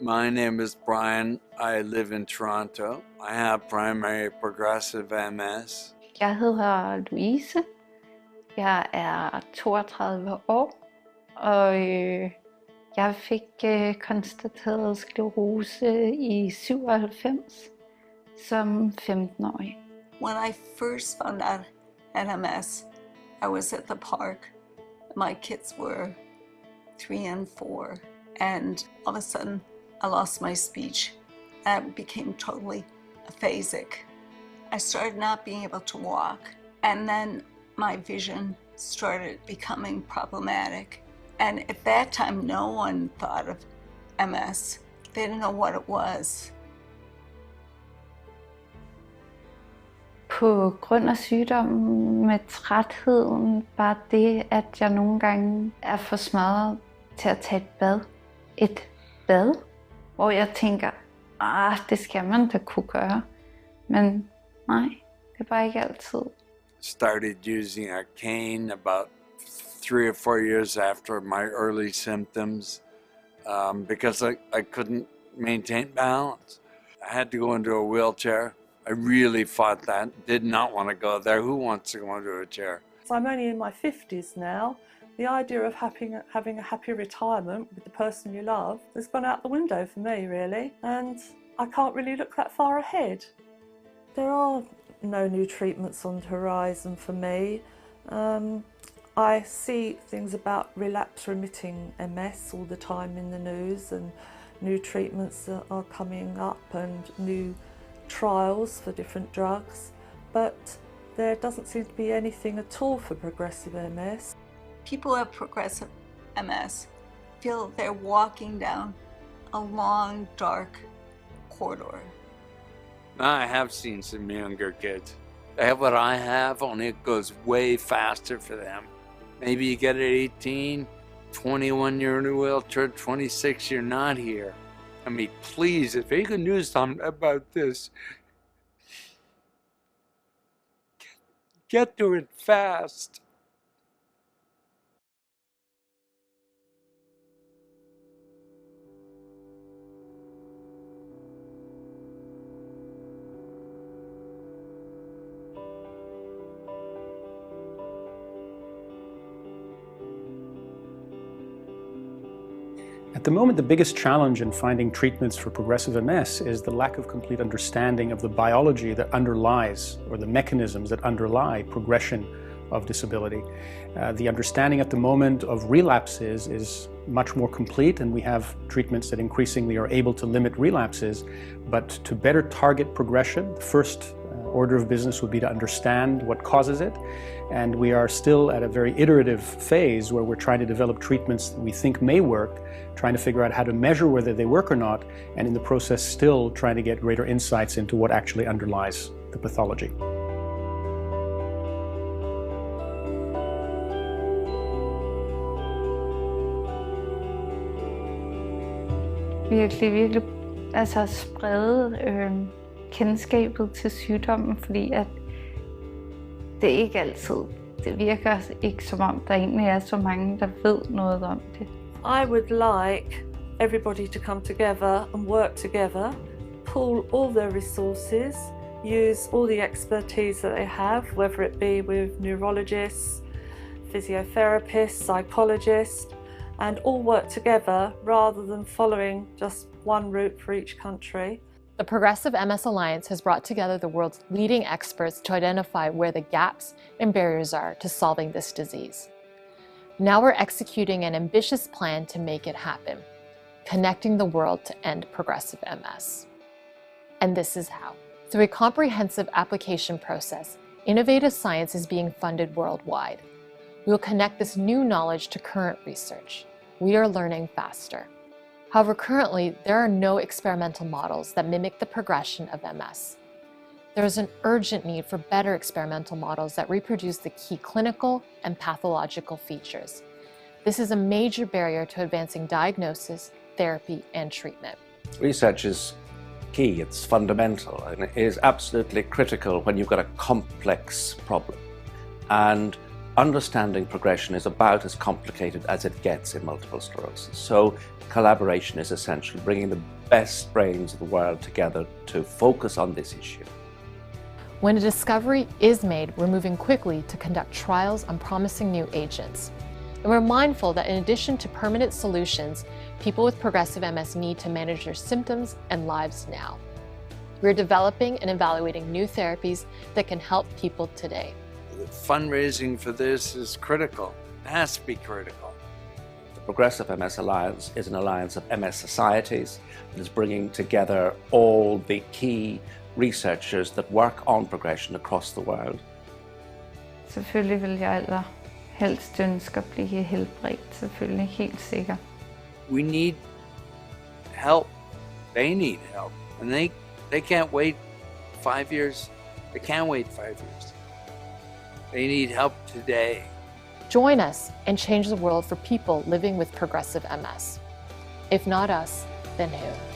My name is Brian. I live in Toronto. I have primary progressive MS. Jeg hedder Louise. Jeg er 32 år, og jeg fik konstateret sklerose i 97 som 15-årig. When I first found out at MS, I was at the park. My kids were 3 and 4, and all of a sudden I lost my speech. I became totally aphasic. I started not being able to walk, and then my vision started becoming problematic. And at that time, no one thought of MS. They didn't know what it was. På grund af sygdommen med trætheden, bare det, at jeg nogle gange er for smadret til at tage et bad. Et bad, hvor jeg tænker, det skal man da kunne gøre. Men nej, det er bare ikke altid. Started using a cane about 3 or 4 years after my early symptoms because I couldn't maintain balance. I had to go into a wheelchair. I really fought that, did not want to go there. Who wants to go into a chair? So I'm only in my 50s now. The idea of having a happy retirement with the person you love has gone out the window for me, really, and I can't really look that far ahead. There are no new treatments on the horizon for me. I see things about relapse-remitting MS all the time in the news, and new treatments are coming up and new trials for different drugs, but there doesn't seem to be anything at all for progressive MS. People who have progressive MS feel they're walking down a long, dark corridor. I have seen some younger kids. They have what I have, only it goes way faster for them. Maybe you get at 18, 21 you're in a wheelchair, 26 you're not here. I mean, please, if you can do something about this, get to it fast. At the moment, the biggest challenge in finding treatments for progressive MS is the lack of complete understanding of the biology that underlies, or the mechanisms that underlie, progression of disability. The understanding at the moment of relapses is much more complete, and we have treatments that increasingly are able to limit relapses. But to better target progression, the first order of business would be to understand what causes it. And we are still at a very iterative phase where we're trying to develop treatments that we think may work, trying to figure out how to measure whether they work or not, and in the process still trying to get greater insights into what actually underlies the pathology. Virkelig sprede kendskabet til sygdommen, fordi at det ikke altid, det virker ikke som om der egentlig er så mange, der ved noget om det. I would like everybody to come together and work together, pool all their resources, use all the expertise that they have, whether it be with neurologists, physiotherapists, psychologists, and all work together rather than following just one route for each country. The Progressive MS Alliance has brought together the world's leading experts to identify where the gaps and barriers are to solving this disease. Now we're executing an ambitious plan to make it happen, connecting the world to end progressive MS. And this is how. Through a comprehensive application process, innovative science is being funded worldwide. We will connect this new knowledge to current research. We are learning faster. However, currently, there are no experimental models that mimic the progression of MS. There is an urgent need for better experimental models that reproduce the key clinical and pathological features. This is a major barrier to advancing diagnosis, therapy, and treatment. Research is key, it's fundamental, and it is absolutely critical when you've got a complex problem. And Understanding progression is about as complicated as it gets in multiple sclerosis. So collaboration is essential, bringing the best brains of the world together to focus on this issue. When a discovery is made, we're moving quickly to conduct trials on promising new agents. And we're mindful that in addition to permanent solutions, people with progressive MS need to manage their symptoms and lives now. We're developing and evaluating new therapies that can help people today. The fundraising for this is critical. It has to be critical. The Progressive MS Alliance is an alliance of MS societies that is bringing together all the key researchers that work on progression across the world. Selvfølgelig vil jeg helst ønske at blive helbredt, selvfølgelig, helt sikkert. We need help. They need help. And they can't wait 5 years. They can't wait 5 years. They need help today. Join us and change the world for people living with progressive MS. If not us, then who?